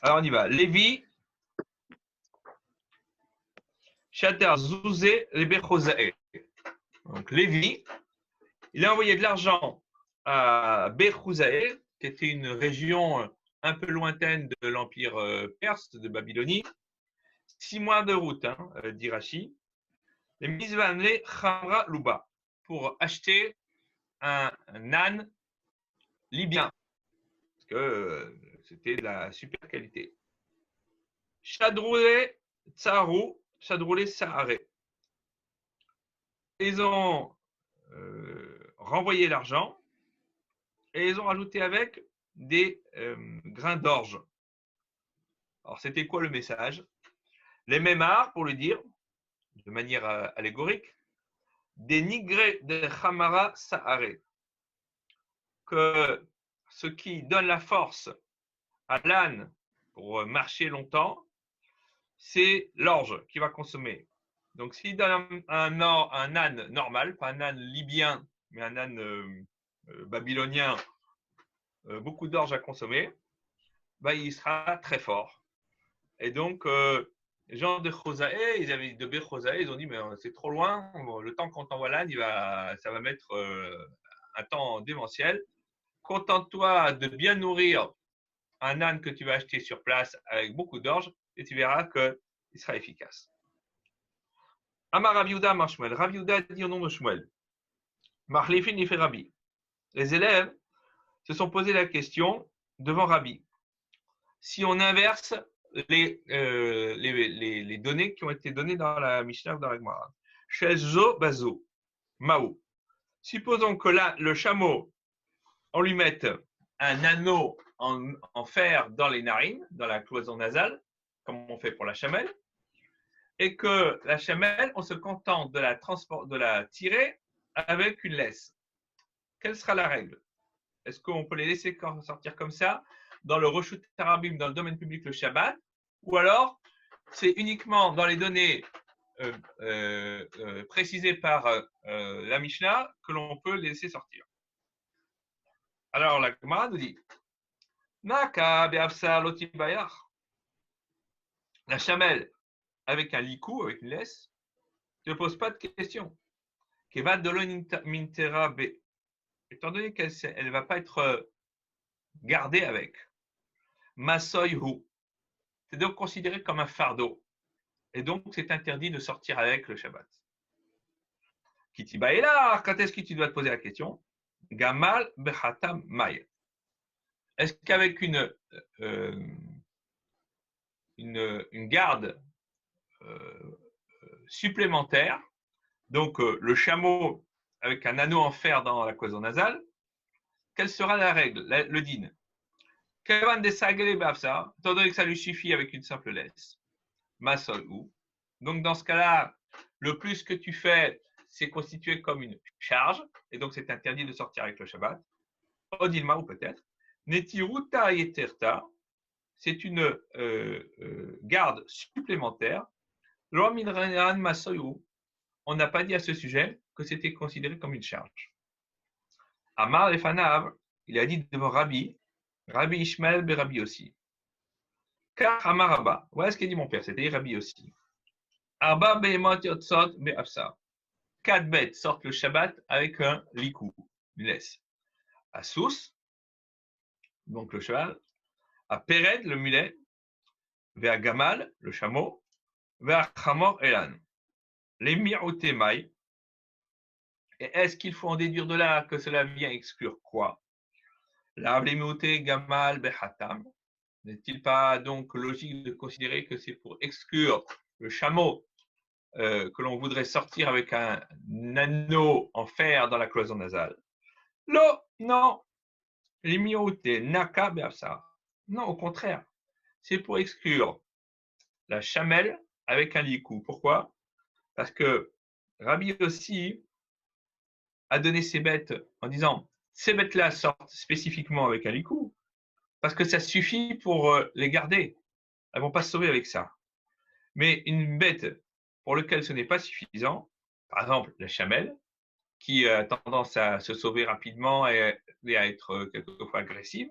Alors, on y va. Lévi, Shater Zouzé, Bechozae. Donc, Lévi, il a envoyé de l'argent à Bechozae, qui était une région un peu lointaine de l'Empire perse de Babylonie. 6 mois de route, dit Rashi. Les Mizvanle Khamra Luba, pour acheter un âne libyen, parce que c'était de la super qualité. Chadroulé Tsarou, Chadroulé Saharé. Ils ont renvoyé l'argent et ils ont rajouté avec des grains d'orge. Alors, c'était quoi le message? Les mémars, pour le dire de manière allégorique, des nigrés de Khamara Saharé, que ce qui donne la force à l'âne pour marcher longtemps, c'est l'orge qu'il va consommer. Donc, s'il donne un âne normal, pas un âne libyen, mais un âne babylonien, beaucoup d'orge à consommer, bah, il sera très fort. Et donc, les gens de Chosaé, de Bechosaé, ils ont dit, mais c'est trop loin, le temps qu'on t'envoie l'âne, ça va mettre un temps démentiel. Contente-toi de bien nourrir un âne que tu vas acheter sur place avec beaucoup d'orge et tu verras qu'il sera efficace. Amar Rav Yehuda Amar Shmuel. Rav Yehuda dit au nom de Shmuel. Machlifin il fait Rabbi. Les élèves se sont posé la question devant Rabbi. Si on inverse les données qui ont été données dans la Mishnah ou dans la Gemara. Shezo Bazo, Mao. Supposons que là, le chameau, on lui mette un anneau en fer dans les narines, dans la cloison nasale, comme on fait pour la chamelle, et que la chamelle, on se contente de la tirer avec une laisse. Quelle sera la règle? Est-ce qu'on peut les laisser sortir comme ça dans le Reshut Harabim, dans le domaine public le Shabbat, ou alors c'est uniquement dans les données précisées par la Mishnah que l'on peut les laisser sortir? Alors la Gemara nous dit Naka be'afsar loti bayach. La chamelle avec un licou, avec une laisse, ne pose pas de question. Keva dolon mintera be. Étant donné qu'elle ne va pas être gardée avec. Masoyhu. C'est donc considéré comme un fardeau. Et donc, c'est interdit de sortir avec le Shabbat. Kitiba est là. Quand est-ce que tu dois te poser la question? Gamal bechatam may. Est-ce qu'avec une garde supplémentaire, donc le chameau avec un anneau en fer dans la cloison nasale, quelle sera la règle, le din? Kevan de sagele bafsa, étant donné que ça lui suffit avec une simple laisse. Masol ou. Donc dans ce cas-là, le plus que tu fais, c'est constitué comme une charge, et donc c'est interdit de sortir avec le Shabbat. Odilma ou peut-être. Netiruta yeterta, c'est une garde supplémentaire. On n'a pas dit à ce sujet que c'était considéré comme une charge. Amar et Fanav, il a dit devant Rabbi Ishmael be Rabbi aussi. Car Amar Abba, voilà ce qu'a dit mon père, c'était Rabbi aussi. Arba behemot yotzot be'afsa. 4 bêtes sortent le Shabbat avec un likou, une laisse. À Sous, donc le cheval, à Péred, le mulet, vers Gamal, le chameau, vers Chamor Elan. Les miroute maï. Et est-ce qu'il faut en déduire de là que cela vient exclure quoi? La les miroute Gamal behatam. N'est-il pas donc logique de considérer que c'est pour exclure le chameau que l'on voudrait sortir avec un anneau en fer dans la cloison nasale? Non. Les miroute naka beafsa. Non, au contraire. C'est pour exclure la chamelle avec un likou. Pourquoi? Parce que Rabbi aussi a donné ces bêtes en disant ces bêtes-là sortent spécifiquement avec un likou parce que ça suffit pour les garder. Elles ne vont pas se sauver avec ça. Mais une bête pour laquelle ce n'est pas suffisant, par exemple la chamelle, qui a tendance à se sauver rapidement et à être quelquefois agressive,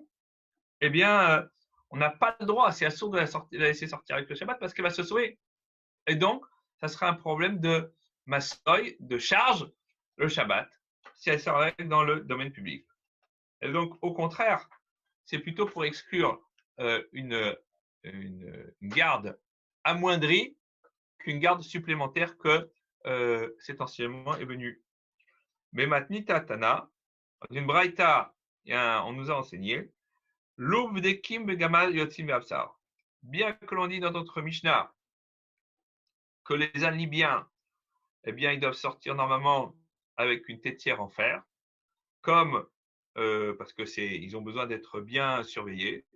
eh bien, on n'a pas le droit, c'est assourd de la laisser sortir avec le Shabbat parce qu'elle va se sauver. Et donc, ça sera un problème de massoy, de charge, le Shabbat, si elle sort dans le domaine public. Et donc, au contraire, c'est plutôt pour exclure une garde amoindrie qu'une garde supplémentaire que cet enseignement est venu. Mais Matnita Tana, dans une braïta, on nous a enseigné l'ubdekim begamal yotzim be'absar. Bien que l'on dit dans notre Mishnah que les ânes libyens, eh bien, ils doivent sortir normalement avec une tétière en fer, comme parce que ils ont besoin d'être bien surveillés.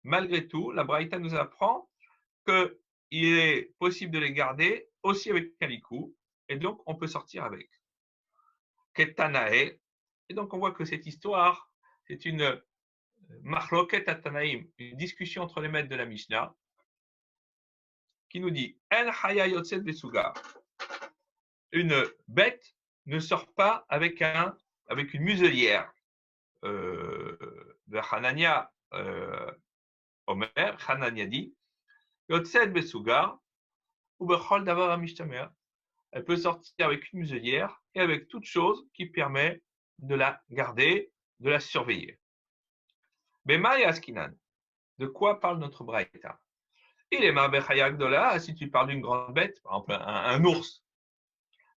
Malgré tout, la braïta nous apprend qu'il est possible de les garder aussi avec un licou, et donc on peut sortir avec. Ketanae, et donc on voit que cette histoire, c'est une machloket atanaim, une discussion entre les maîtres de la Mishnah, qui nous dit En haya yotzet besuga. Une bête ne sort pas avec une muselière. De Hanania Omer, Hanania dit Yotzet besuga ou bechol davar amishtamer. Elle peut sortir avec une muselière et avec toute chose qui permet de la garder, de la surveiller. Bema et Askinan. De quoi parle notre braïta? Il est Ma'bechayak Dola, si tu parles d'une grande bête, par exemple un ours,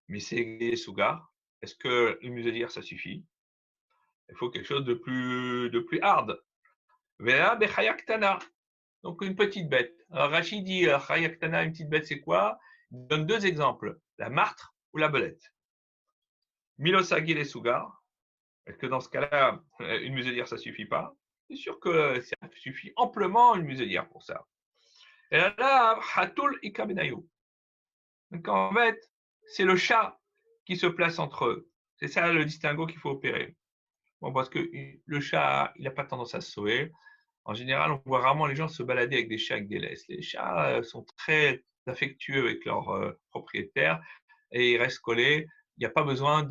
mais c'est Sougar, est-ce que une muselière ça suffit? Il faut quelque chose de plus hard. Vela Bechayak Tana, donc une petite bête. Alors Rachid dit Chayak Tana, une petite bête, c'est quoi? Il donne deux exemples, la martre ou la belette. Milosagil et Sougar, est-ce que dans ce cas-là, une muselière ça suffit pas? C'est sûr que ça suffit amplement une muselière pour ça. Et là, Hatul Ikabenayu. Donc en fait, c'est le chat qui se place entre eux. C'est ça le distinguo qu'il faut opérer. Bon, parce que le chat, il n'a pas tendance à se sauver. En général, on voit rarement les gens se balader avec des chats avec des laisses. Les chats sont très affectueux avec leurs propriétaires et ils restent collés. Il n'y a pas besoin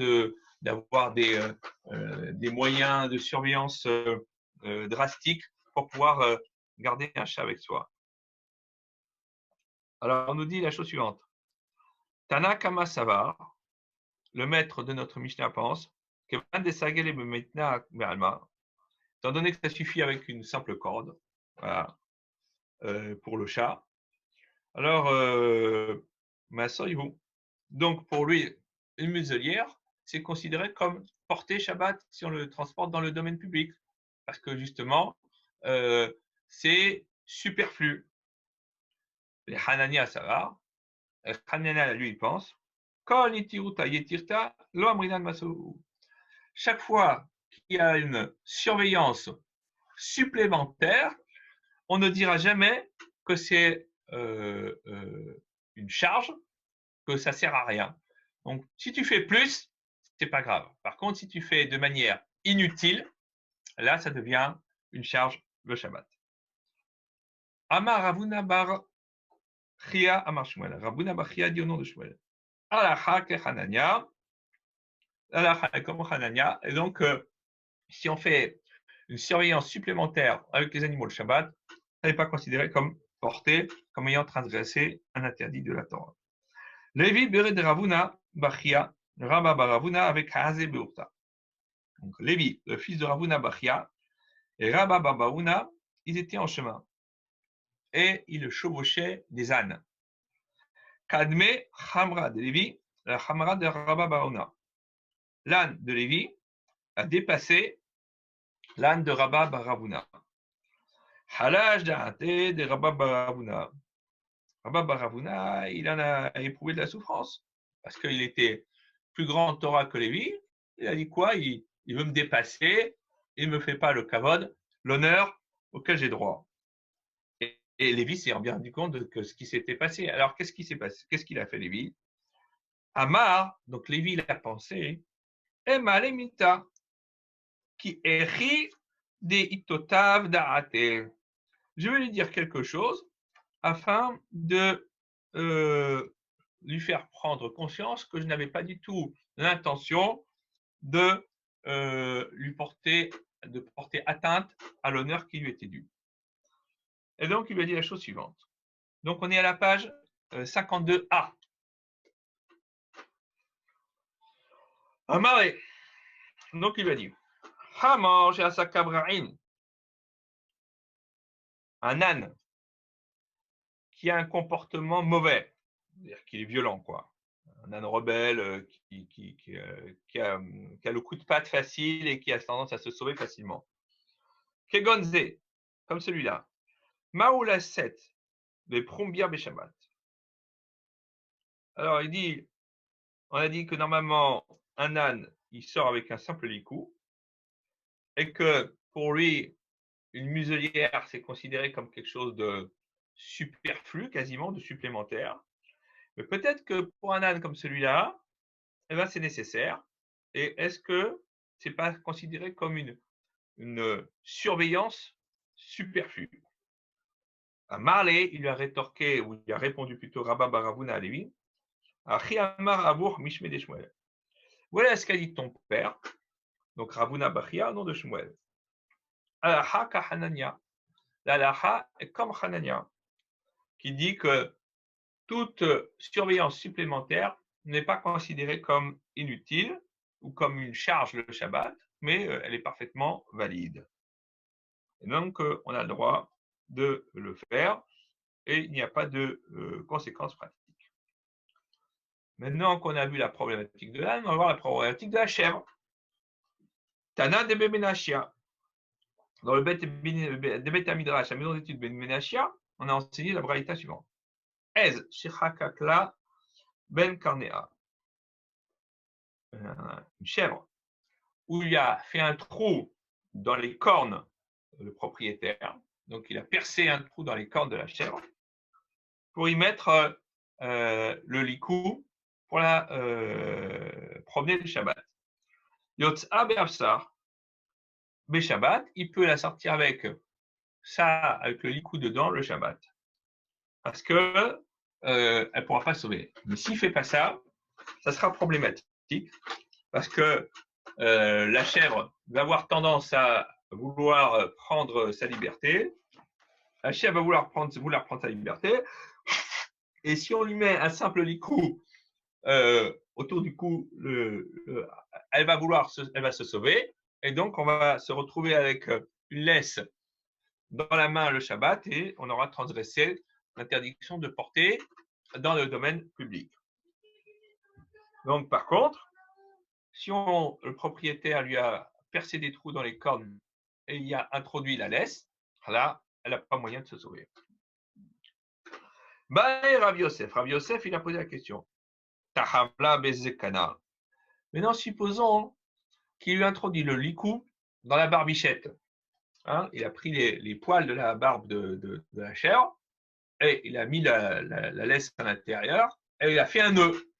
d'avoir des moyens de surveillance drastiques pour pouvoir garder un chat avec soi. Alors, on nous dit la chose suivante. Tana Kama Savar, le maître de notre Mishnah pense que étant donné que ça suffit avec une simple corde, voilà, pour le chat, alors, donc pour lui, une muselière, c'est considéré comme porter Shabbat si on le transporte dans le domaine public, parce que justement, c'est superflu. Les Hanania Savar, Hanania, lui, il pense, chaque fois qu'il y a une surveillance supplémentaire, on ne dira jamais que c'est une charge, que ça sert à rien. Donc, si tu fais plus, c'est pas grave. Par contre, si tu fais de manière inutile, là, ça devient une charge le Shabbat. Amar Ravuna bar Chia Amar Shmuel. Ravuna bar Chia dit au nom de Shmuel. Alacha ke Hanania. Alacha comme Hanania. Et donc, si on fait une surveillance supplémentaire avec les animaux le Shabbat, ça n'est pas considéré comme porté, comme ayant transgressé un interdit de la Torah. Lévi Beret de Ravuna Bachia, Rabba Baravuna avec Hazé Beurta. Donc Lévi, le fils de Ravuna Bachia, et Rabba Baravuna, ils étaient en chemin. Et ils chevauchaient des ânes. Kadme Hamra de Lévi, la Hamra de Rabba Baravuna. L'âne de Lévi a dépassé l'âne de Rabba Baravuna. Halaj da'ate de Rabba Baravuna. Rabba Baravuna, il en a éprouvé de la souffrance parce qu'il était plus grand en Torah que Lévi. Il a dit quoi? Il veut me dépasser, il ne me fait pas le kavod, l'honneur auquel j'ai droit. Et Lévi s'est bien rendu compte de ce qui s'était passé. Alors, qu'est-ce qui s'est passé? Qu'est-ce qu'il a fait, Lévi? Amar, donc Lévi, il a pensé, Ema lemita, qui eri de itotav da'ate. Je vais lui dire quelque chose afin de lui faire prendre conscience que je n'avais pas du tout l'intention de porter atteinte à l'honneur qui lui était dû. Et donc, il lui a dit la chose suivante. Donc, on est à la page 52a. Amaré. Donc, il lui a dit Hamor chez Asakabra'in, un âne qui a un comportement mauvais, c'est-à-dire qu'il est violent, quoi. Un âne rebelle qui a le coup de patte facile et qui a tendance à se sauver facilement. Kegonze, comme celui-là. Maoula 7, les Prumbia Beshabat. Alors, il dit, on a dit que normalement, un âne, il sort avec un simple licou, et que pour lui, une muselière, c'est considéré comme quelque chose de superflu, quasiment, de supplémentaire. Mais peut-être que pour un âne comme celui-là, eh ben, c'est nécessaire. Et est-ce que ce n'est pas considéré comme une surveillance superflue? À Marley, il lui a rétorqué, ou il a répondu plutôt Rabba Baravuna Alevi, Achi Amar Abour Mishme de Shmuel. Voilà ce qu'a dit ton père, donc Ravuna Bachia, au nom de Shmuel. Alaha ka Hanania. L'alaha est comme Hanania, qui dit que toute surveillance supplémentaire n'est pas considérée comme inutile ou comme une charge le Shabbat, mais elle est parfaitement valide. Et donc, on a le droit de le faire et il n'y a pas de conséquences pratiques. Maintenant qu'on a vu la problématique de l'âne, on va voir la problématique de la chèvre. Tana de Bemenachia. Dans le Bet Amidrash, la maison d'études Bemenachia, on a enseigné la braïta suivante. Ez Shechakakla Ben Karnea. Une chèvre où il a fait un trou dans les cornes le propriétaire. Donc, il a percé un trou dans les cornes de la chèvre pour y mettre le licou pour la promener le Shabbat. Yotza be'afsar, Shabbat, il peut la sortir avec ça, avec le licou dedans, le Shabbat. Parce que elle ne pourra pas sauver. Mais s'il ne fait pas ça, ça sera problématique. Parce que la chèvre va avoir tendance à vouloir prendre sa liberté. La chèvre va vouloir prendre sa liberté. Et si on lui met un simple licou autour du cou, elle va se sauver. Et donc, on va se retrouver avec une laisse dans la main le Shabbat et on aura transgressé l'interdiction de porter dans le domaine public. Donc, par contre, si le propriétaire lui a percé des trous dans les cornes et il a introduit la laisse, là, elle n'a pas moyen de se sauver. Rav Yosef, il a posé la question. Tahavla bezekana. Maintenant, supposons qu'il lui introduit le licou dans la barbichette. Hein, il a pris les poils de la barbe de la chèvre et il a mis la laisse à l'intérieur et il a fait un nœud.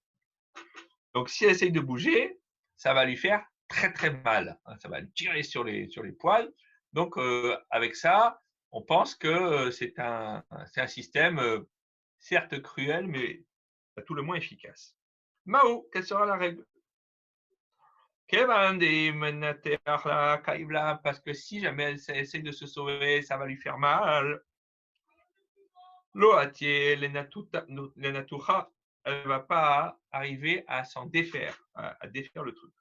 Donc, si elle essaye de bouger, ça va lui faire très très mal. Ça va lui tirer sur les poils. Donc, avec ça, on pense que c'est un système certes cruel, mais à tout le moins efficace. Mao, quelle sera la règle? Parce que si jamais elle essaye de se sauver, ça va lui faire mal. Loatie, l'enatucha, elle ne va pas arriver à s'en défaire, à défaire le truc.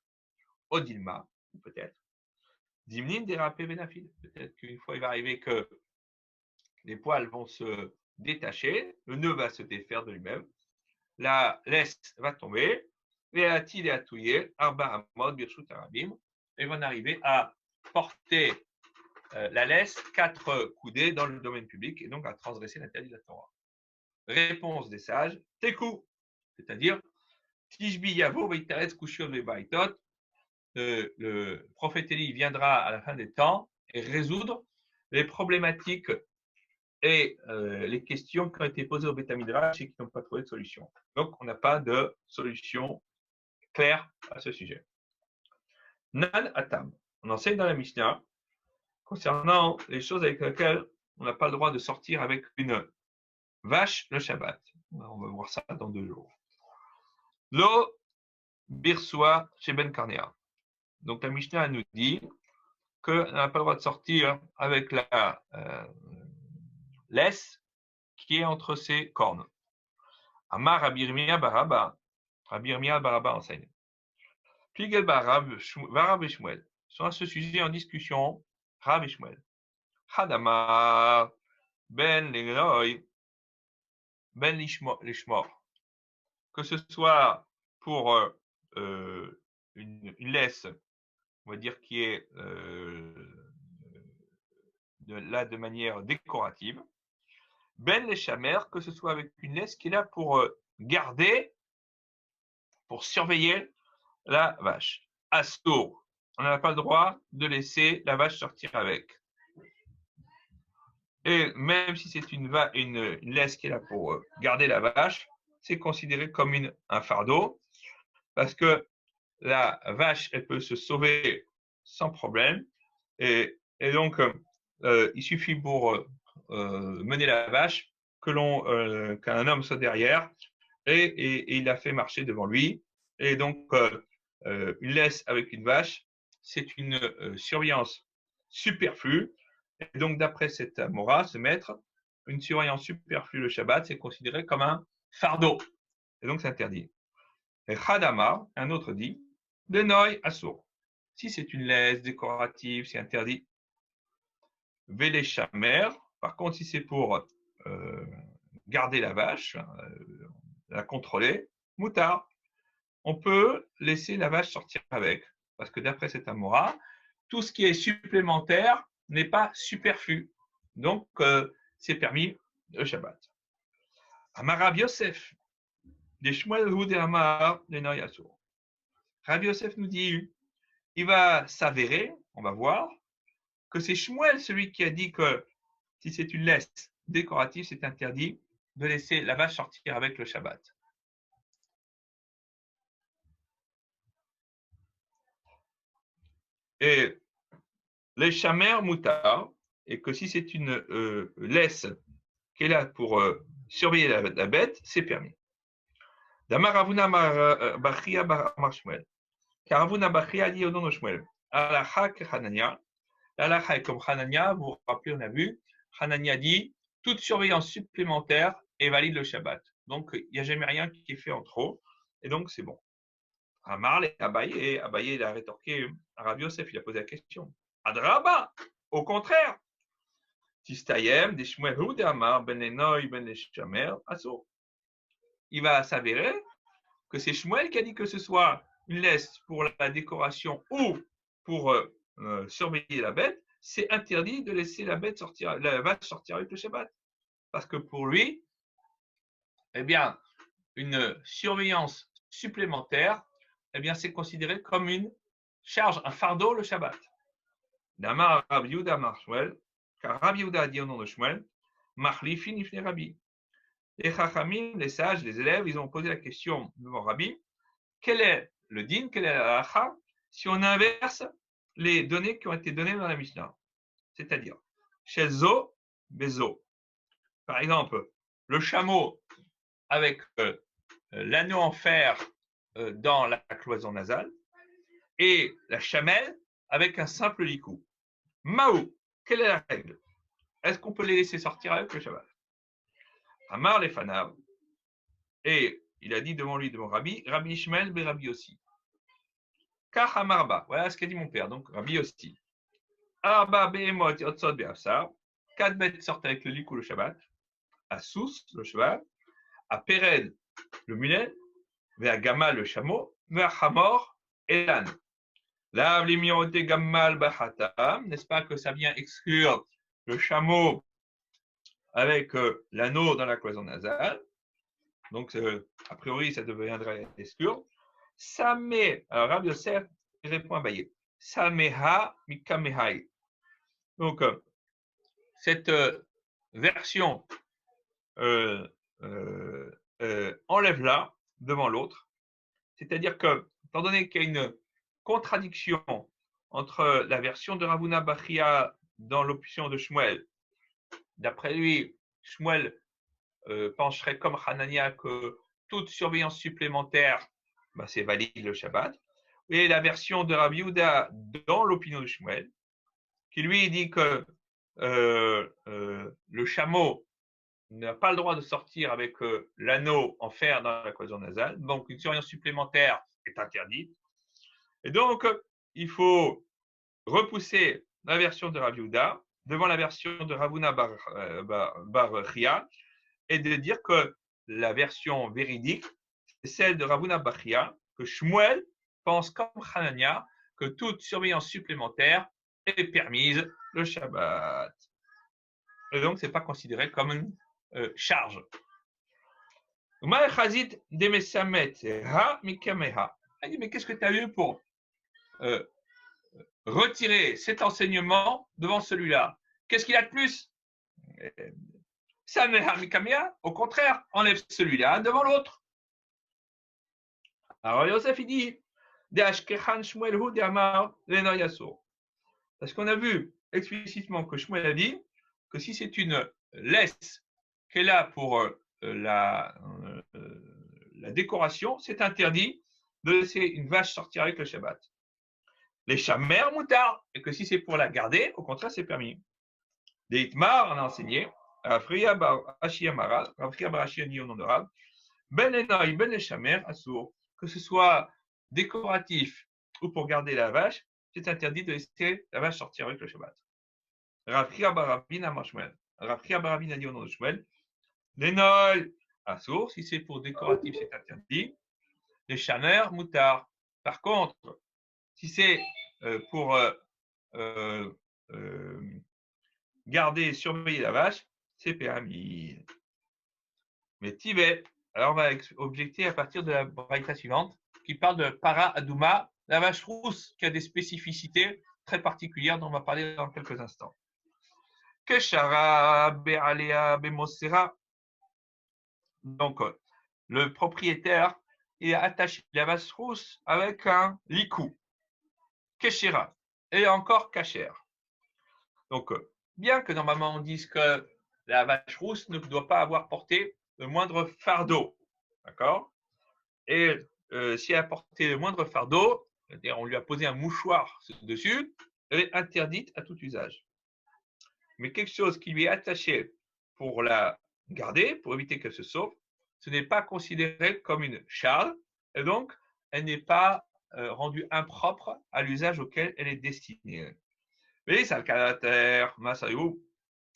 Odilma, peut-être. Dimnin dérapé benafil. Peut-être qu'une fois, il va arriver que les poils vont se détacher, le nœud va se défaire de lui-même, la laisse va tomber, et arba amod birshut arabim, et vont arriver à porter la laisse 4 coudées dans le domaine public et donc à transgresser l'interdit de la Torah. Réponse des sages, tekou, c'est-à-dire tishbi yavo veitaretz kushon vebaitot, le prophète Élie viendra à la fin des temps et résoudre les problématiques et les questions qui ont été posées au Beth Midrash et qui n'ont pas trouvé de solution. Donc, on n'a pas de solution claire à ce sujet. Nan Atam. On enseigne dans la Mishnah concernant les choses avec lesquelles on n'a pas le droit de sortir avec une vache le Shabbat. On va voir ça dans 2 jours. Lo birsua chez Ben Karnea. Donc, la Mishnah nous dit qu'on n'a pas le droit de sortir avec laisse qui est entre ses cornes. Amar Rabbi Yirmiyah Baraba. Rabbi Yirmiyah Baraba enseigne. Pligel Barab et Shmuel sont à ce sujet en discussion. Rab et Shmuel. Hadamar Ben Leroy Ben Lishmor. Que ce soit pour une laisse, on va dire, qui est là de manière décorative. Ben les chamers, que ce soit avec une laisse qui est là pour garder, pour surveiller la vache. Assour, on n'a pas le droit de laisser la vache sortir avec. Et même si c'est une laisse qui est là pour garder la vache, c'est considéré comme un fardeau, parce que la vache, elle peut se sauver sans problème. Et donc, il suffit pour mener la vache qu'un homme soit derrière et il la fait marcher devant lui. Et donc, une laisse avec une vache, c'est une surveillance superflue. Et donc, d'après cet Amora, ce maître, une surveillance superflue le Shabbat, c'est considéré comme un fardeau. Et donc, c'est interdit. Et Khadamar, un autre dit, de Noy Assour. Si c'est une laisse décorative, c'est interdit. Véléchamer, par contre, si c'est pour garder la vache, la contrôler, moutard, on peut laisser la vache sortir avec. Parce que d'après cet Amora, tout ce qui est supplémentaire n'est pas superflu. Donc, c'est permis le Shabbat. Amar Rabbi Yosef, des Shmuel Hud et Amar, des Noy Assour. Rabbi Yosef nous dit, il va s'avérer, on va voir, que c'est Shmuel celui qui a dit que si c'est une laisse décorative, c'est interdit de laisser la vache sortir avec le Shabbat. Et les chamers moutards, et que si c'est une laisse qui est là pour surveiller la bête, c'est permis. Damar Ravuna Bachia Bar Shmuel. Car Ravuna Bachia dit au nom de Shmuel, Alacha Hanania. L'Alacha est comme Hanania, vous vous rappelez, on a vu, Hanania dit, toute surveillance supplémentaire est valide le Shabbat. Donc, il n'y a jamais rien qui est fait en trop, et donc c'est bon. Amar et Abaye, il a rétorqué à Rabbi Yosef, il a posé la question. Adraba, au contraire. Tistayem, des Shmuel Hud Amar, ben Enoy, ben Shamer, Asso. Il va s'avérer que c'est Shmuel qui a dit que ce soit une laisse pour la décoration ou pour surveiller la bête, c'est interdit de laisser la vache sortir avec le Shabbat. Parce que pour lui, eh bien, une surveillance supplémentaire, eh bien, c'est considéré comme une charge, un fardeau le Shabbat. Damar Rabbi Yehuda Marshmuel, car Rabbi Yehuda a dit au nom de Shmuel, Machlifin ifne Rabbi. Les Chachamim, les sages, les élèves, ils ont posé la question devant Rabbi, quel est le din, quel est la halacha, si on inverse les données qui ont été données dans la Mishnah. C'est-à-dire, chez Zo, Bezo. Par exemple, le chameau avec l'anneau en fer dans la cloison nasale et la chamelle avec un simple licou. Maou, quelle est la règle? Est-ce qu'on peut les laisser sortir avec le Shabbat? Amar les Fanav. Et il a dit devant lui, devant Rabbi, Rabbi Ishmael, mais Rabbi aussi. Kach Amarba, voilà ce qu'a dit mon père, donc Rabbi aussi. Arba Behemot Yotzot Be'afsar, 4 bêtes sortent avec le licou le Shabbat, à Sous le cheval, à Péred le mulet, vers Gamal le chameau, vers Hamor et l'âne. Là, l'imioté Gamal Bahatam, n'est-ce pas que ça vient exclure le chameau avec l'anneau dans la cloison nasale. Donc, a priori, ça deviendrait exclure. Samé, alors Rabbi Yosef répond à Baye. Sameha mikamehai. Donc, cette version enlève-la devant l'autre. C'est-à-dire que, étant donné qu'il y a une contradiction entre la version de Ravuna Bachia dans l'option de Shmuel, d'après lui, Shmuel pencherait comme Hanania que toute surveillance supplémentaire, c'est valide le Shabbat, et la version de Rabbi Yehuda dans l'opinion de Shmuel, qui lui dit que le chameau n'a pas le droit de sortir avec l'anneau en fer dans la cloison nasale. Donc, une surveillance supplémentaire est interdite. Et donc, il faut repousser la version de Rav Yehuda devant la version de Ravuna Bar Chia et de dire que la version véridique, c'est celle de Ravuna Bar Chia, que Shmuel pense comme Hanania que toute surveillance supplémentaire est permise le Shabbat. Et donc, ce n'est pas considéré comme une charge. Il dit, mais qu'est-ce que tu as eu pour retirer cet enseignement devant celui-là? Qu'est-ce qu'il a de plus? Au contraire, enlève celui-là devant l'autre. Alors Yosef il dit, parce qu'on a vu explicitement que Shmuel a dit que si c'est une laisse qu'elle a pour la décoration, c'est interdit de laisser une vache sortir avec le Shabbat. Les chamers moutard, et que si c'est pour la garder, au contraire, c'est permis. Des Itmar, on a enseigné, Afriya bar Ashiyamara, Afriya bar Ashiyani au nom de Rab, Ben Enoi, Ben Echamer, Assour, que ce soit décoratif ou pour garder la vache, c'est interdit de laisser la vache sortir avec le Shabbat. Afriya bar Rabin Amar Shmuel, Afriya bar Rabin a dit au nom de Shmuel, Lenol, Assour, si c'est pour décoratif, c'est interdit. Les chamers moutard. Par contre, si c'est pour garder et surveiller la vache, c'est permis. Mais Tibet, alors on va objecter à partir de la braïta suivante, qui parle de para adouma, la vache rousse, qui a des spécificités très particulières dont on va parler dans quelques instants. Keshara be'alea be'mosera. Donc, le propriétaire il a attaché la vache rousse avec un licou. Keshera. Et encore kacher. Donc, bien que normalement on dise que la vache rousse ne doit pas avoir porté le moindre fardeau, d'accord? Et si elle a porté le moindre fardeau, c'est-à-dire on lui a posé un mouchoir dessus, elle est interdite à tout usage. Mais quelque chose qui lui est attaché pour la garder, pour éviter qu'elle se sauve, ce n'est pas considéré comme une charge, et donc elle n'est pas rendue impropre à l'usage auquel elle est destinée. Mais ça le caractère, Masayou.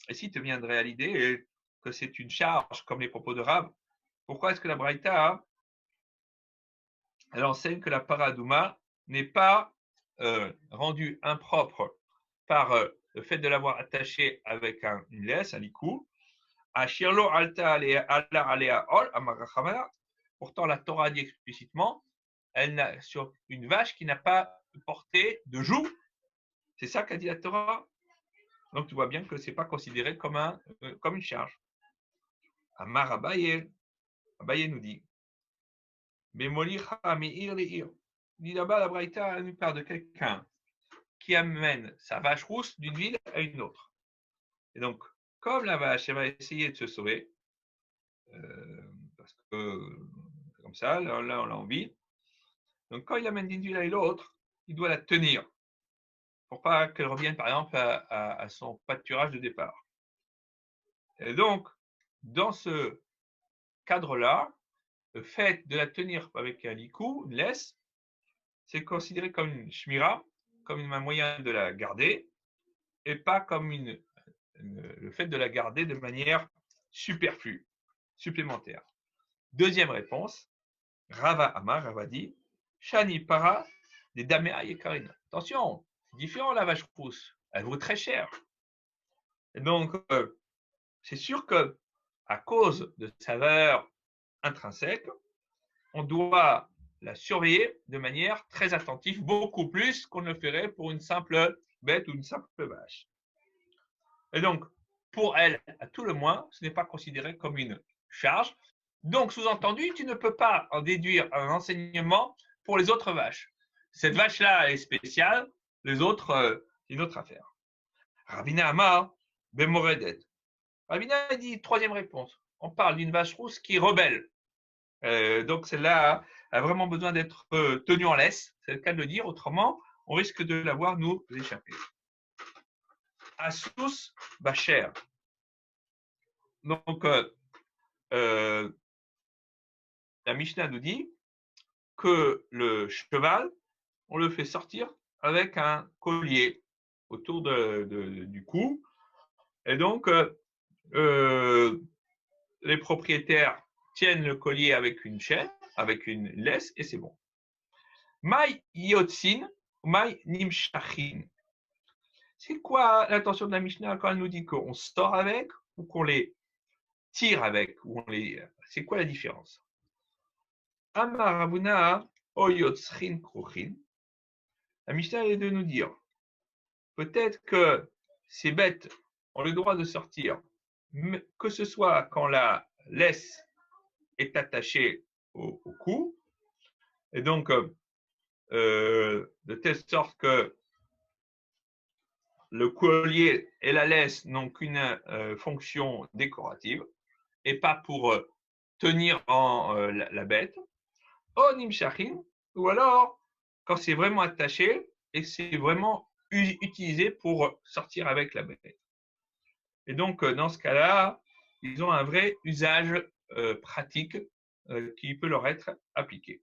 Et si te viendrait à l'idée que c'est une charge comme les propos de Rav, pourquoi est-ce que la Braïta, elle enseigne que la paradouma n'est pas rendue impropre par le fait de l'avoir attachée avec une laisse, un licou. Pourtant, la Torah dit explicitement, elle n'a sur une vache qui n'a pas porté de joug. C'est ça qu'a dit la Torah. Donc, tu vois bien que ce n'est pas considéré comme une charge. Amar Abaye nous dit, dit là-bas, la Braïta nous parle de quelqu'un qui amène sa vache rousse d'une ville à une autre. Et donc, comme la vache, elle va essayer de se sauver, parce que comme ça, là, on l'a envie. Donc, quand il l'amène d'une ville à l'autre, il doit la tenir pour pas qu'elle revienne, par exemple, à son pâturage de départ. Et donc, dans ce cadre-là, le fait de la tenir avec un licou, une laisse, c'est considéré comme une shmira, comme un moyen de la garder, et pas comme le fait de la garder de manière superflue, supplémentaire. Deuxième réponse, Rava Amar, Rava dit, Shani para des damea yekarina. Attention, c'est différent la vache rousse, elle vaut très cher. Et donc, c'est sûr que à cause de sa valeur intrinsèque, on doit la surveiller de manière très attentive, beaucoup plus qu'on ne le ferait pour une simple bête ou une simple vache. Et donc, pour elle, à tout le moins, ce n'est pas considéré comme une charge. Donc, sous-entendu, tu ne peux pas en déduire un enseignement pour les autres vaches. Cette vache-là est spéciale, les autres, c'est une autre affaire. Ravina Amar, Bemoredet. Ravina dit, troisième réponse, on parle d'une vache rousse qui est rebelle. Donc, celle-là a vraiment besoin d'être tenue en laisse, c'est le cas de le dire, autrement, on risque de la voir nous échapper. Assous Bacher. Donc, euh, la Mishnah nous dit que le cheval, on le fait sortir avec un collier autour du cou. Et donc, les propriétaires tiennent le collier avec une chaîne, avec une laisse, et c'est bon. Maï yotsin, maï nimshachin. C'est quoi l'intention de la Mishnah quand elle nous dit qu'on sort avec ou qu'on les tire avec ou on les... C'est quoi la différence? Amar Ravuna oyotzrin krochin. La Mishnah est de nous dire peut-être que ces bêtes ont le droit de sortir, que ce soit quand la laisse est attachée au cou, et donc de telle sorte que le collier et la laisse n'ont qu'une fonction décorative et pas pour tenir en la bête. Oh nimshachin, ou alors quand c'est vraiment attaché et que c'est vraiment utilisé pour sortir avec la bête. Et donc dans ce cas-là, ils ont un vrai usage pratique qui peut leur être appliqué.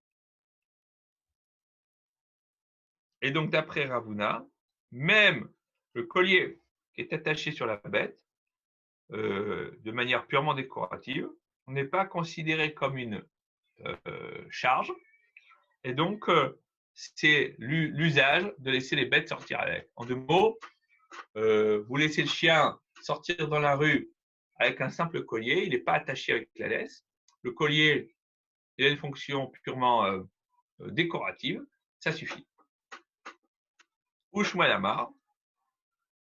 Et donc d'après Ravuna, même le collier qui est attaché sur la bête, de manière purement décorative, n'est pas considéré comme une charge. Et donc, c'est l'usage de laisser les bêtes sortir avec. En deux mots, vous laissez le chien sortir dans la rue avec un simple collier, il n'est pas attaché avec la laisse. Le collier, il a une fonction purement décorative, ça suffit. Ou Shmuel Amar,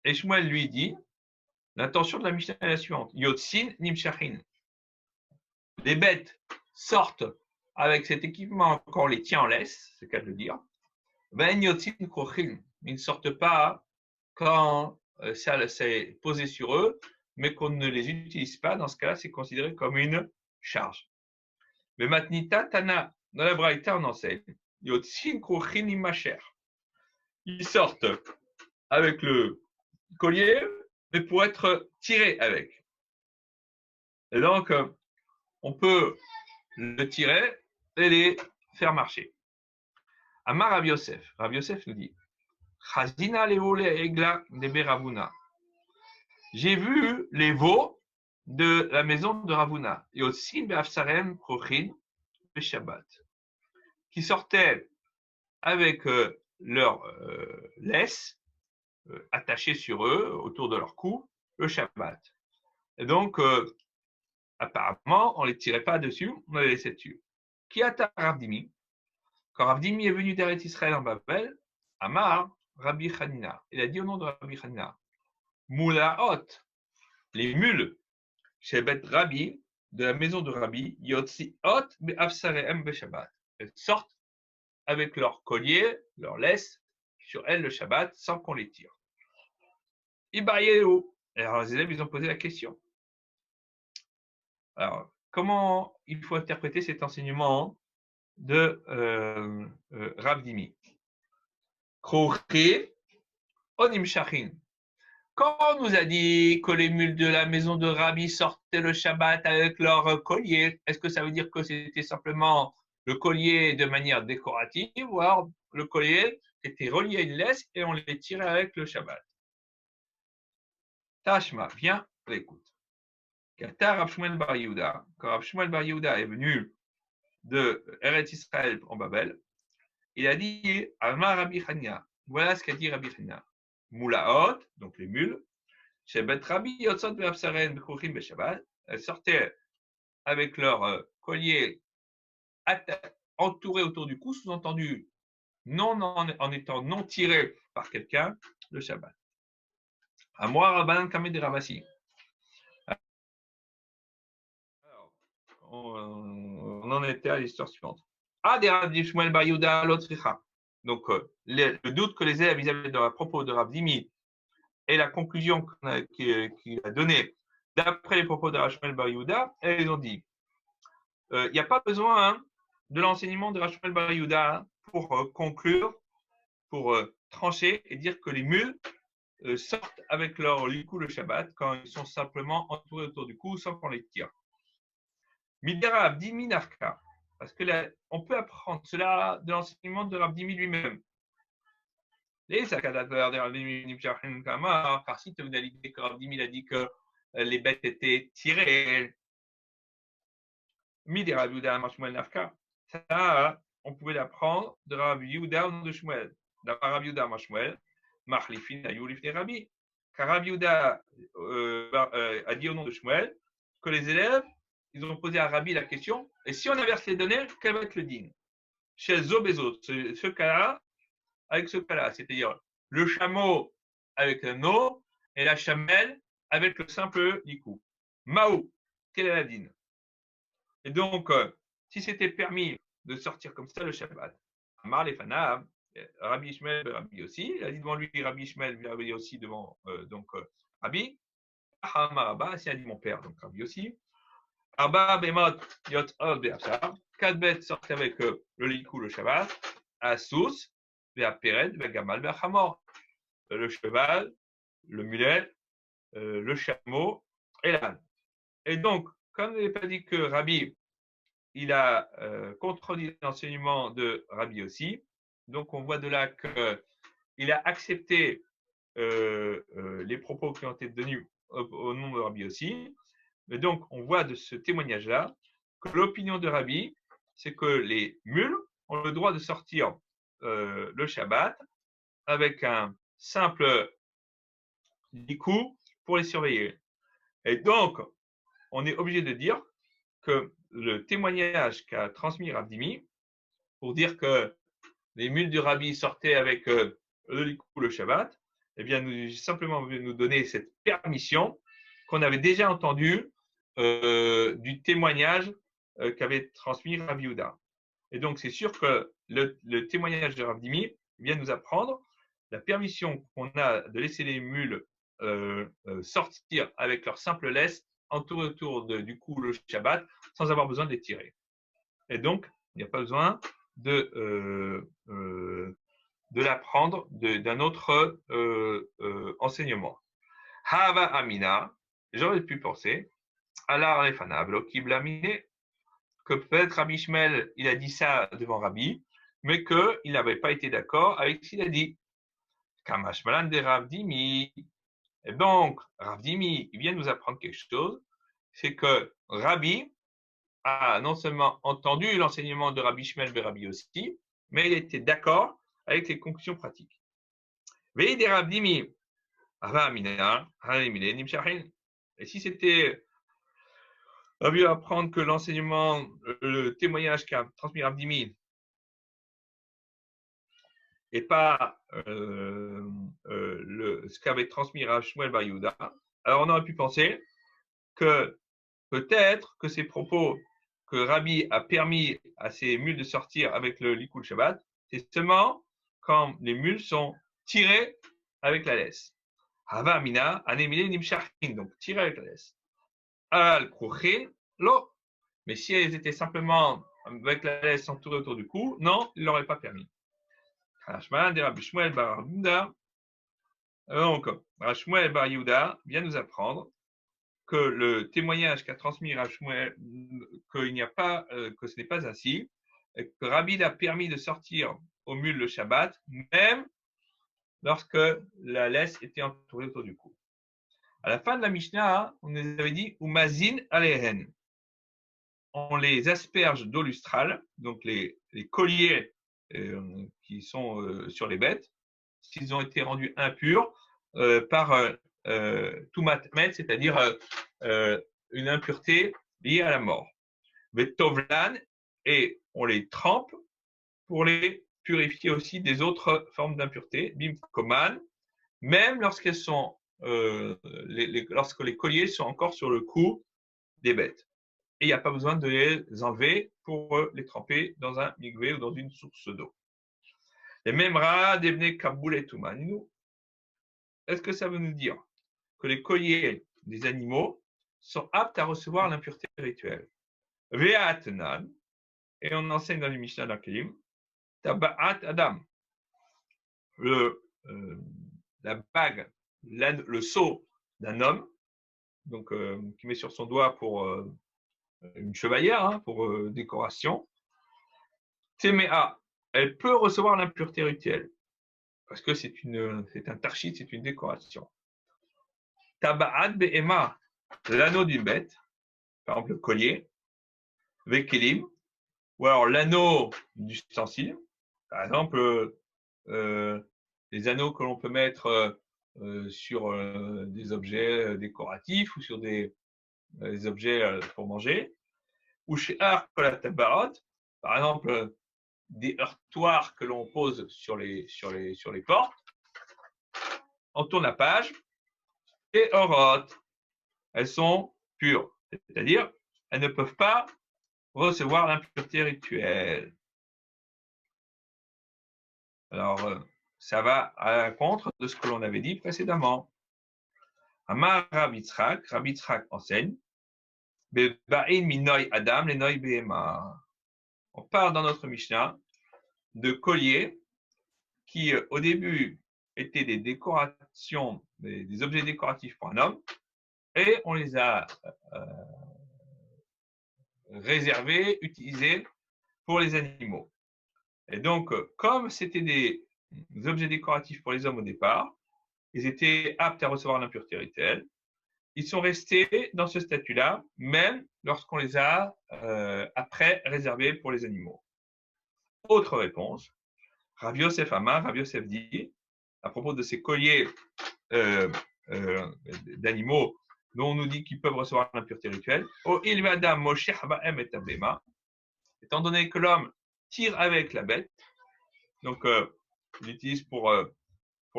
et Shmuel lui dit, l'intention de la Mishnah est la suivante, Yotzin nimshachin. Les bêtes sortent avec cet équipement quand on les tient en laisse, c'est le cas de le dire. Ben yotzin krochin, ils ne sortent pas quand ça s'est posé sur eux, mais qu'on ne les utilise pas. Dans ce cas-là, c'est considéré comme une charge. Mais matnita tana, dans la braïta, on enseigne yotzin krochin imacher. Ils sortent avec le collier, mais pour être tirés avec. Et donc, on peut le tirer et les faire marcher. Amar Rav Yosef. Rav Yosef nous dit Chazina levo le egla de Beravuna. J'ai vu les veaux de la maison de Ravuna et aussi be'afsarem prochin Shabbat qui sortaient avec leur laisse attachée sur eux autour de leur cou le Shabbat. Et donc, apparemment, on ne les tirait pas dessus, on les laissait dessus. Qui a Rav Dimi? Quand Rav Dimi est venu d'Eretz Israël en Babel, Amar Rabbi Hanina. Il a dit au nom de Rabbi Hanina, Moulaot, les mules, chez Bet Rabbi, de la maison de Rabbi, Yotzi Ot Be'afsarehem Be'Shabbat. Elles sortent avec leur collier, leur laisse, sur elles le Shabbat, sans qu'on les tire. Ibayeu. Alors les élèves, ils ont posé la question. Alors, comment il faut interpréter cet enseignement de Rav Dimi? Kroché onim shachin. Quand on nous a dit que les mules de la maison de Rabbi sortaient le Shabbat avec leur collier, est-ce que ça veut dire que c'était simplement le collier de manière décorative ou alors le collier était relié à une laisse et on les tirait avec le Shabbat? Tashma, viens, écoute. Quand Rav Shmuel Bar Yehuda, quand Rav Shmuel Bar Yehuda est venu de Eretz Israël en Babel, il a dit Amar Rabbi Chania. Voilà ce qu'a dit Rabbi Chania. Moulaot, donc les mules, chez Bet Rabbi Yotzot Be'Absaren B'Kruchim Be'Shabbat, elles sortaient avec leur collier entouré autour du cou, sous-entendu non en étant non tiré par quelqu'un le Shabbat. À moi, Rabban Kamed de Ravasi. Alors, on en était à l'histoire suivante. Ah, des Rabbi Shmuel Bar Yehuda Lotzricha. Donc, le doute que les élèves avaient à propos de Rav Dimi et la conclusion qu'il a donnée d'après les propos de Rav Shmuel Bar Yehuda, ils ont dit il n'y a pas besoin de l'enseignement de Rav Shmuel Bar Yehuda pour conclure, pour trancher et dire que les mules sortent avec leur likou le Shabbat quand ils sont simplement entourés autour du cou sans qu'on les tire. Midera Abdimi Nafka. Parce que là, on peut apprendre cela de l'enseignement de Rabdimi lui-même. Les sakadateurs de Rabdimi car si tu as l'idée que Rabdimi a dit que les bêtes étaient tirées, Midera Abdouda Mashmuel Nafka. Ça, on pouvait l'apprendre de Rabbi Yehuda ou de Shmuel. D'après Rabbi Yehuda Mashmuel, Machlifin Ayulifne Rabbi. Car Rabbi Yehuda a dit au nom de Shmuel que les élèves, ils ont posé à Rabbi la question, et si on inverse les données, quel va être le din? Chez Zobezot, ce cas-là, avec ce cas-là, c'est-à-dire le chameau avec l'anneau et la chamelle avec le simple likou. Mao, quel est la din? Et donc, si c'était permis de sortir comme ça le Shabbat, Amar les Fanab, Rabbi Ishmael, Rabbi aussi, il a dit devant lui, Rabbi Ishmael, Rabbi aussi devant Rabbi, Ahamaraba, c'est a dit mon père, donc Rabbi aussi. Arba Bemot Yot Od Beachar, 4 bêtes sortent avec le likou le Shabbat, à Sous, Bea Pered, Bea Gamal, Bea Hamor, le cheval, le mulet, le chameau et l'âne. Et donc, comme je n'ai pas dit que Rabbi il a contredit l'enseignement de Rabbi aussi. Donc, on voit de là qu'il a accepté les propos qui ont été tenus au nom de Rabbi aussi. Mais donc, on voit de ce témoignage-là que l'opinion de Rabbi, c'est que les mules ont le droit de sortir le Shabbat avec un simple likou pour les surveiller. Et donc, on est obligé de dire que le témoignage qu'a transmis Rav Dimi pour dire que les mules du Rabbi sortaient avec le likou le Shabbat, eh bien, nous simplement nous donner cette permission qu'on avait déjà entendue du témoignage qu'avait transmis Rav Yehuda. Et donc, c'est sûr que le témoignage de Rav Dimi vient nous apprendre la permission qu'on a de laisser les mules sortir avec leur simple laisse entouré autour du cou le Shabbat sans avoir besoin de les tirer. Et donc, il n'y a pas besoin de l'apprendre d'un autre enseignement. Hava Amina, j'aurais pu penser, Allah Alefana, Blokibla Miné, que peut-être Rabbi Ishmael, il a dit ça devant Rabbi, mais qu'il n'avait pas été d'accord avec ce qu'il a dit. Kamashmalan de Rav Dimi. Et donc, Rav Dimi, il vient nous apprendre quelque chose, c'est que Rabbi a non seulement entendu l'enseignement de Rabbi Ishmael et Rabbi aussi, mais il était d'accord avec les conclusions pratiques. Et si c'était Rabbi apprendre que l'enseignement, le témoignage qu'a transmis Rav Dimi et pas ce qu'avait transmis Rav Shmuel Bar Yehuda, alors on aurait pu penser que peut-être que ces propos que Rabbi a permis à ces mules de sortir avec le likou le Shabbat, c'est seulement quand les mules sont tirées avec la laisse. Hava Amina, anemile nimshachin, donc tirées avec la laisse. Al kruchin, lo. Mais si elles étaient simplement avec la laisse entourée autour du cou, non, il ne l'aurait pas permis. Hashman de Rabbi Shmuel Bar Yehuda. Donc, Rabbi Shmuel Bar Yehuda vient nous apprendre que le témoignage qu'a transmis Rav Shmuel, qu'il n'y a pas, que ce n'est pas ainsi, et que Rabbi a permis de sortir aux mules le Shabbat, même lorsque la laisse était entourée autour du cou. À la fin de la Mishnah, on nous avait dit Umazin alehen. On les asperge d'eau lustrale, donc les colliers qui sont sur les bêtes, s'ils ont été rendus impurs par Toumatmet, c'est-à-dire une impureté liée à la mort. Vetovlan, et on les trempe pour les purifier aussi des autres formes d'impureté. Bim Koman, même lorsqu'elles sont, lorsque les colliers sont encore sur le cou des bêtes. Et il n'y a pas besoin de les enlever pour les tremper dans un migvé ou dans une source d'eau. Les mêmes rats, Devne Kaboul et Touman. Est-ce que ça veut nous dire que les colliers des animaux sont aptes à recevoir l'impureté rituelle? Ve'atnan, et on enseigne dans les Mishnah d'Akelim, Taba'at Adam, la bague le sceau d'un homme, donc qui met sur son doigt pour une chevalière, hein, pour décoration. Téméa, elle peut recevoir l'impureté rituelle, parce que c'est un tarchit, c'est une décoration. Taba'ad be'ema, l'anneau d'une bête, par exemple le collier, vekelim, ou alors l'anneau d'ustensile, par exemple les anneaux que l'on peut mettre sur des objets décoratifs ou sur des objets pour manger, ou chez Arkola Tabarot, par exemple des heurtoirs que l'on pose sur les portes. On tourne la page et Orot, elles sont pures, c'est-à-dire elles ne peuvent pas recevoir l'impureté rituelle. Alors, ça va à l'encontre de ce que l'on avait dit précédemment. Amar Rabbi Yitzhak enseigne, Beba'in minoy Adam, lenoy behema. On parle dans notre Mishnah de colliers qui, au début, étaient des décorations, des objets décoratifs pour un homme, et on les a réservés, utilisés pour les animaux. Et donc, comme c'était des objets décoratifs pour les hommes au départ, ils étaient aptes à recevoir l'impureté rituelle. Ils sont restés dans ce statut-là, même lorsqu'on les a après réservés pour les animaux. Autre réponse, Rav Yosef Amar, Rav Yosef dit, à propos de ces colliers d'animaux dont on nous dit qu'ils peuvent recevoir l'impureté rituelle, étant donné que l'homme tire avec la bête, donc il l'utilise pour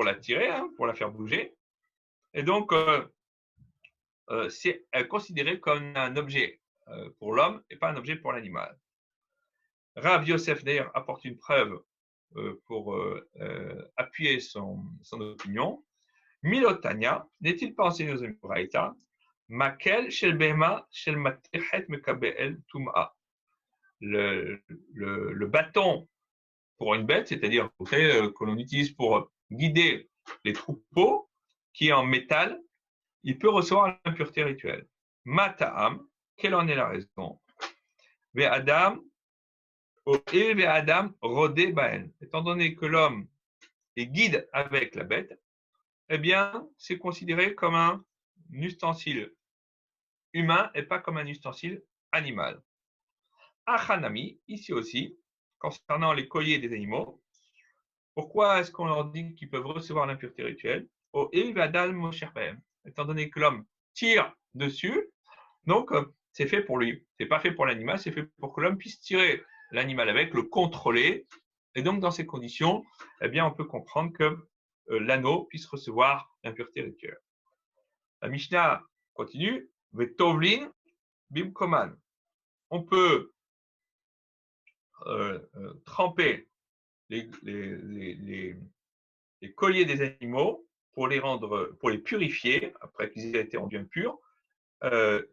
la tirer, hein, pour la faire bouger, et donc c'est considéré comme un objet pour l'homme et pas un objet pour l'animal. Rav Yosef d'ailleurs apporte une preuve pour appuyer son opinion. Milotania, n'est-il pas enseigné aux Braïta, Makel shel behema shel matirhet mekabel tum'a. Le bâton pour une bête, c'est-à-dire que l'on utilise pour guider les troupeaux, qui est en métal, il peut recevoir l'impureté rituelle. Mata'am, quelle en est la raison? Ve'adam, ve'adam rodé ba'en. Étant donné que l'homme est guide avec la bête, eh bien, c'est considéré comme un ustensile humain et pas comme un ustensile animal. Achanami, ici aussi, concernant les colliers des animaux, pourquoi est-ce qu'on leur dit qu'ils peuvent recevoir l'impureté rituelle? Étant donné que l'homme tire dessus, donc c'est fait pour lui. C'est pas fait pour l'animal, c'est fait pour que l'homme puisse tirer l'animal avec, le contrôler. Et donc, dans ces conditions, eh bien, on peut comprendre que l'anneau puisse recevoir l'impureté rituelle. La Mishnah continue. Vetovlin bimkoman. On peut tremper les colliers des animaux pour les purifier après qu'ils aient été rendus impurs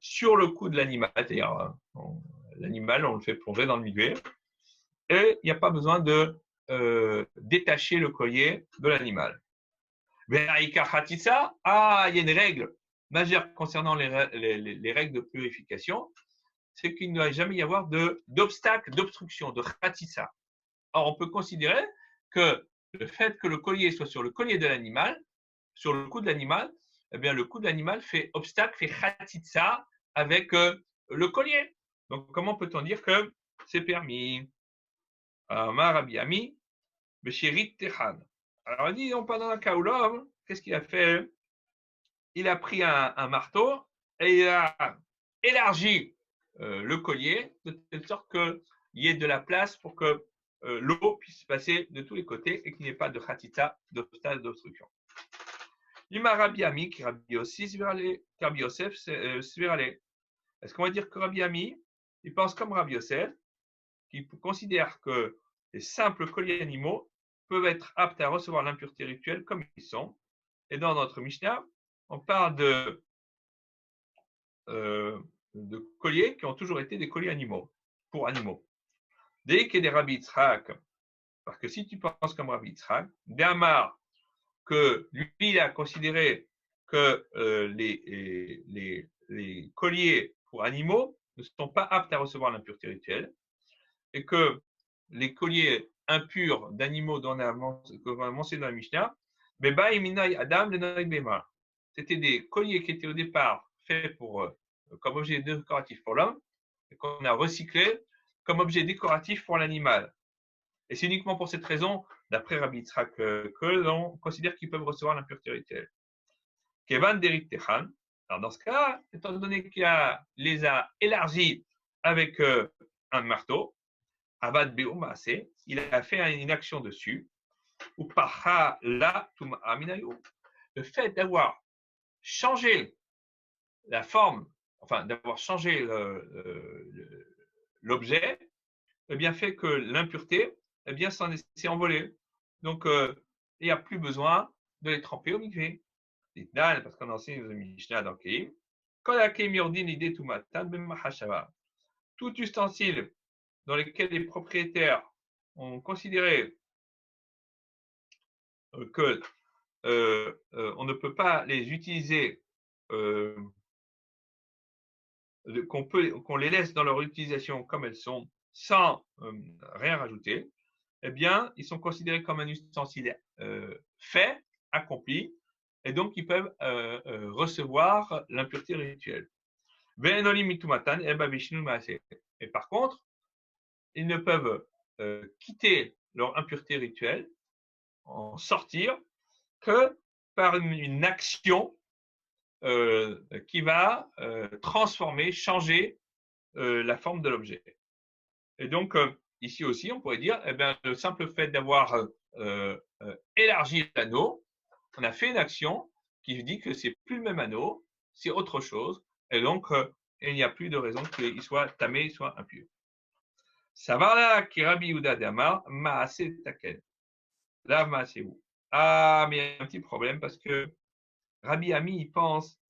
sur le cou de l'animal. C'est-à-dire, l'animal, on le fait plonger dans le milieu et il n'y a pas besoin de détacher le collier de l'animal. Il y a une règle majeure concernant les règles de purification, c'est qu'il ne doit jamais y avoir d'obstacle, d'obstruction, de khatissa. Or, on peut considérer que le fait que le collier soit sur le collier de l'animal, sur le cou de l'animal, eh bien, le cou de l'animal fait obstacle, fait khatitsa avec le collier. Donc, comment peut-on dire que c'est permis? Rabbi Ami, Beshirit Techan. Alors, il dit, non, pas dans un cas où l'homme, qu'est-ce qu'il a fait? Il a pris un marteau et il a élargi le collier de telle sorte qu'il y ait de la place pour que l'eau puisse passer de tous les côtés et qu'il n'y ait pas de khatita, d'obstacle, d'obstruction. L'ima Rabbi Ami, qui Rabbi aussi, Rabbi Yosef, Svirale. Est-ce qu'on va dire que Rabbi Ami, il pense comme Rabbi Yosef, qui considère que les simples colliers animaux peuvent être aptes à recevoir l'impureté rituelle comme ils sont. Et dans notre Mishnah, on parle de colliers qui ont toujours été des colliers animaux, pour animaux. Dès qu'il y a des Rabbi Yitzhak, parce que si tu penses comme Rabbi Yitzhak, Damar, que lui, il a considéré que les colliers pour animaux ne sont pas aptes à recevoir l'impureté rituelle et que les colliers impurs d'animaux qu'on a mentionné dans la Mishnah, Adam, c'était des colliers qui étaient au départ faits comme objet décoratif pour l'homme et qu'on a recyclé comme objet décoratif pour l'animal. Et c'est uniquement pour cette raison, d'après Rabbi Yitzhak, que l'on considère qu'ils peuvent recevoir l'impureté rituelle. Kevan Derik Techan. Alors dans ce cas, étant donné qu'il les a élargis avec un marteau, Avad Beomaase, il a fait une action dessus, ou Paha la Tumaminayu. Le fait d'avoir changé la forme, enfin d'avoir changé l'objet, eh bien fait que l'impureté, eh bien s'est envolée. Donc il n'y a plus besoin de les tremper au mikvé. Parce qu'on enseigne le Mishnah dans Keim. Tout ustensile dans lequel les propriétaires ont considéré que on ne peut pas les utiliser, qu'on les laisse dans leur utilisation comme elles sont, sans rien rajouter, eh bien, ils sont considérés comme un ustensile fait, accompli, et donc ils peuvent recevoir l'impureté rituelle. Et par contre, ils ne peuvent quitter leur impureté rituelle, en sortir, que par une action qui va transformer, changer la forme de l'objet. Et donc, ici aussi, on pourrait dire, eh bien, le simple fait d'avoir élargi l'anneau, on a fait une action qui dit que c'est plus le même anneau, c'est autre chose, et donc il n'y a plus de raison qu'il soit tamé, soit impur. Savala qui Rabbi Yehuda d'Amar, Maase Taken. Là, Maase où? Ah, mais il y a un petit problème parce que Rabbi Ami, il pense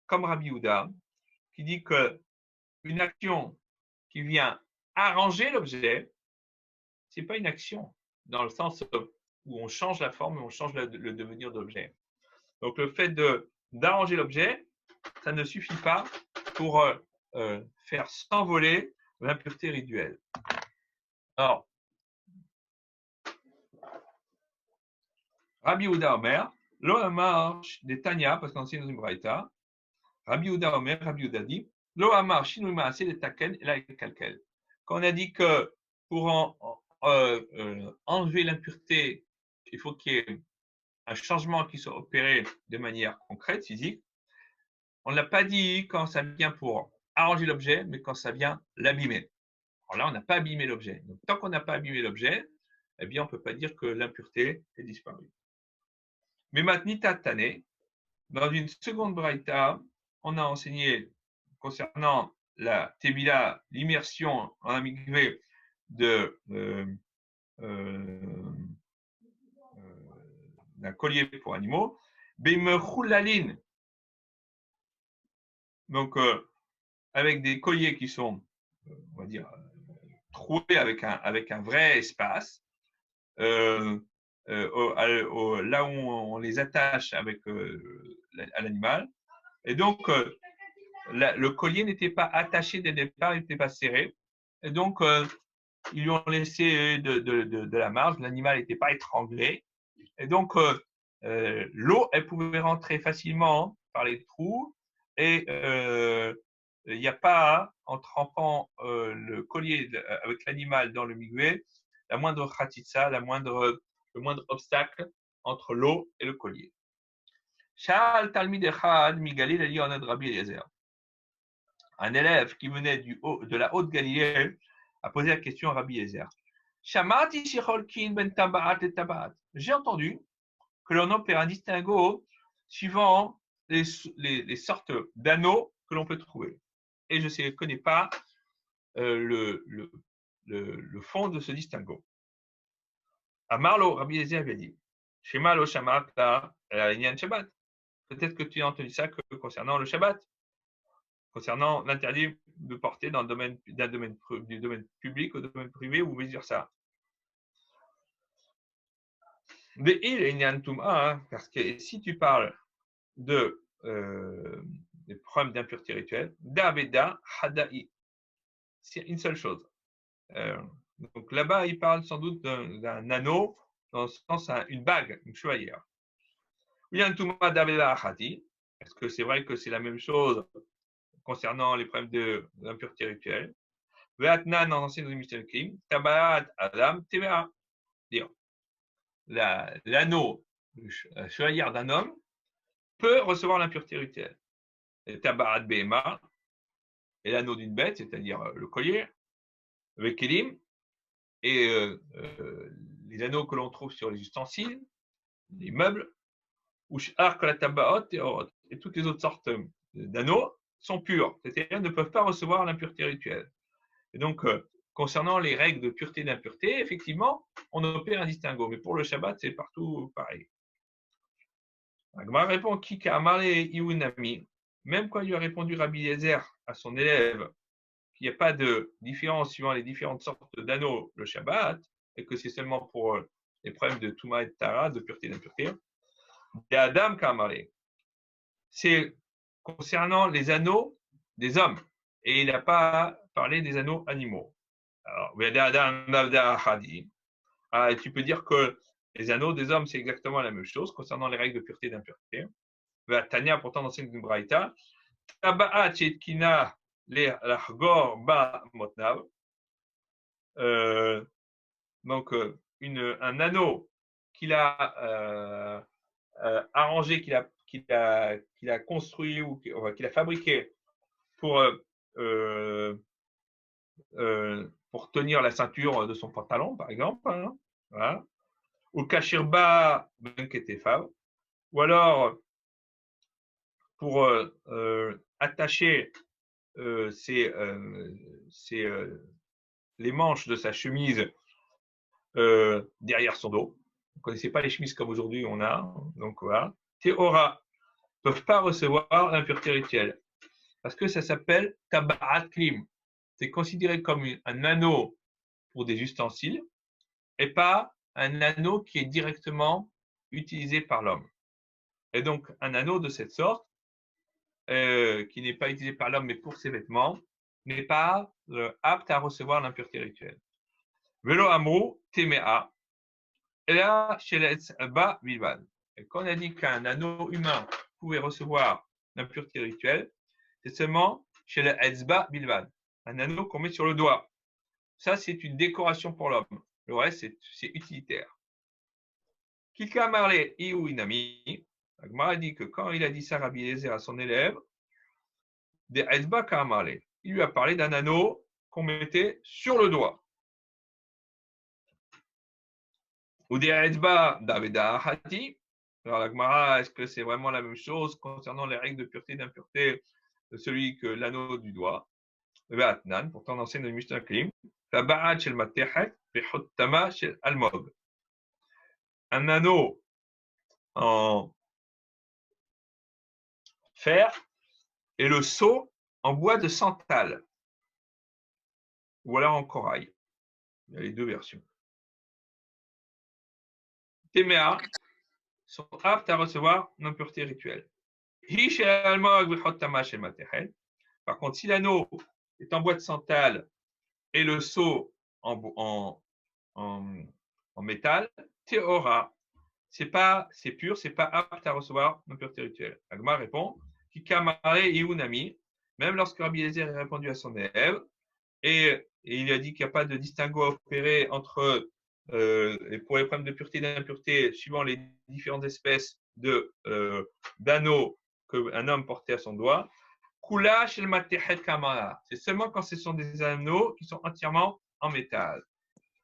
comme Rabbi Yehuda, qui dit que une action qui vient arranger l'objet, c'est pas une action dans le sens où on change la forme et on change le devenir de l'objet. Donc le fait d'arranger l'objet, ça ne suffit pas pour faire s'envoler l'impureté rituelle. Alors, Rabbi Yehuda Omer, lo amar des Tanya, parce qu'on enseigne dans une braïta, Rabbi Yehuda Omer, Rabbi Yehuda dit, lo amar shinui maase des taken et la kalkel. Quand on a dit que pour enlever l'impureté, il faut qu'il y ait un changement qui soit opéré de manière concrète, physique, on ne l'a pas dit quand ça vient pour arranger l'objet, mais quand ça vient l'abîmer. Alors là, on n'a pas abîmé l'objet. Donc, tant qu'on n'a pas abîmé l'objet, eh bien, on ne peut pas dire que l'impureté est disparue. Mais maintenant, Tane, dans une seconde braïta, on a enseigné concernant la tébila, l'immersion en amigvé d'un collier pour animaux, Bemechoulaline. Donc, avec des colliers qui sont, on va dire, troués avec un vrai espace, là où on les attache à l'animal. Et donc, le collier n'était pas attaché dès le départ, il n'était pas serré. Et donc, ils lui ont laissé de la marge, l'animal n'était pas étranglé. Et donc, l'eau, elle pouvait rentrer facilement par les trous. Et il n'y a pas, en trempant le collier avec l'animal dans le migvé, la moindre khatitsa, le moindre obstacle entre l'eau et le collier. Shal Talmid Echad Migalil Elionad Rabbi Eliezer. Un élève qui venait de la haute Galilée a posé la question à Rabbi Eliezer. Shamati Shicholkin ben Tabaat et Tabaat. J'ai entendu que l'on opère un distinguo suivant les sortes d'anneaux que l'on peut trouver. Et je ne connais pas le fond de ce distinguo. Amarlo, Rabbi Eliezer avait dit, Shemalo Shamata Elinian Shabbat. Peut-être que tu as entendu ça que concernant le Shabbat, concernant l'interdit de porter du domaine public au domaine privé ou vice-versa. Des il et Nyan Touma, parce que si tu parles de des problèmes d'impureté rituelle, Daveda Hada'i, c'est une seule chose. Donc là-bas, il parle sans doute d'un anneau, dans le sens une bague, une chevalière. Nyan Touma Daveda Hadi, est-ce que c'est vrai que c'est la même chose concernant les problèmes d'impureté rituelle? Ve'atnan en ancien de Kim, Tabaat Adam TVA. L'anneau chevalière d'un homme peut recevoir l'impureté rituelle. Et Tabaat Behema et l'anneau d'une bête, c'est-à-dire le collier, le kelim, et les anneaux que l'on trouve sur les ustensiles, les meubles, ou et toutes les autres sortes d'anneaux sont purs, c'est-à-dire ne peuvent pas recevoir l'impureté rituelle. Et donc, concernant les règles de pureté et d'impureté, effectivement, on opère un distinguo, mais pour le Shabbat, c'est partout pareil. Agmar répond Kika Amale Iunami, même quand il lui a répondu Rabbi Eliezer à son élève qu'il n'y a pas de différence suivant les différentes sortes d'anneaux le Shabbat, et que c'est seulement pour les problèmes de Touma et de Tara, de pureté et d'impureté. Et Adam Kamale, c'est concernant les anneaux des hommes, et il n'a pas parlé des anneaux animaux. Alors, tu peux dire que les anneaux des hommes, c'est exactement la même chose concernant les règles de pureté et d'impureté. Tania, pourtant, dans une braïta, Tabaat Chetkina le Lachgor Ba Motnav. Donc, un anneau qu'il a arrangé, qu'il a construit ou qu'il a fabriqué pour, pour tenir la ceinture de son pantalon, par exemple. Hein, voilà. Ou Kashirba Ben Ketefav. Ou alors, pour attacher les manches de sa chemise derrière son dos. Vous ne connaissez pas les chemises comme aujourd'hui on a. Donc voilà. Théora ne peuvent pas recevoir l'impureté rituelle parce que ça s'appelle tabarat klim. C'est considéré comme un anneau pour des ustensiles et pas un anneau qui est directement utilisé par l'homme. Et donc un anneau de cette sorte qui n'est pas utilisé par l'homme mais pour ses vêtements n'est pas apte à recevoir l'impureté rituelle. Velo amrou temea. Et là, chez l'Etzba Bilvan. Et quand on a dit qu'un anneau humain pouvait recevoir l'impureté rituelle, c'est seulement chez l'Etzba Bilvan, un anneau qu'on met sur le doigt. Ça, c'est une décoration pour l'homme. Le reste, c'est utilitaire. Kika Marley Iou Inami, Agmar a dit que quand il a dit ça Rabbi Eliezer à son élève, des Etzba Kamarle, il lui a parlé d'un anneau qu'on mettait sur le doigt. Ou des Etzba Daveda Hati. Alors la Gemara, est-ce que c'est vraiment la même chose concernant les règles de pureté et d'impureté de celui que l'anneau du doigt? Ve'atnan, pourtant on enseigne dans le Mishnah Klim, Taba'at shel matechet, ve'chottama shel almog. Un anneau en fer et le seau en bois de santal. Ou alors en corail. Il y a les deux versions. Téméa sont aptes à recevoir l'impureté rituelle. Par contre, si l'anneau est en bois de santal et le seau en métal, théora, c'est pur, c'est pas apte à recevoir l'impureté rituelle. Agma répond, Kikamare Iunami, même lorsque Rabbi Eliezer a répondu à son élève, et il a dit qu'il n'y a pas de distinguo à opérer entre pour les problèmes de pureté et d'impureté, suivant les différentes espèces d'anneaux qu'un homme portait à son doigt. Kula shel matechet kamara. C'est seulement quand ce sont des anneaux qui sont entièrement en métal.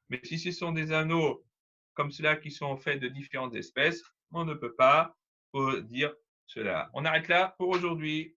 Mais si ce sont des anneaux comme ceux-là qui sont faits de différentes espèces, on ne peut pas dire cela. On arrête là pour aujourd'hui.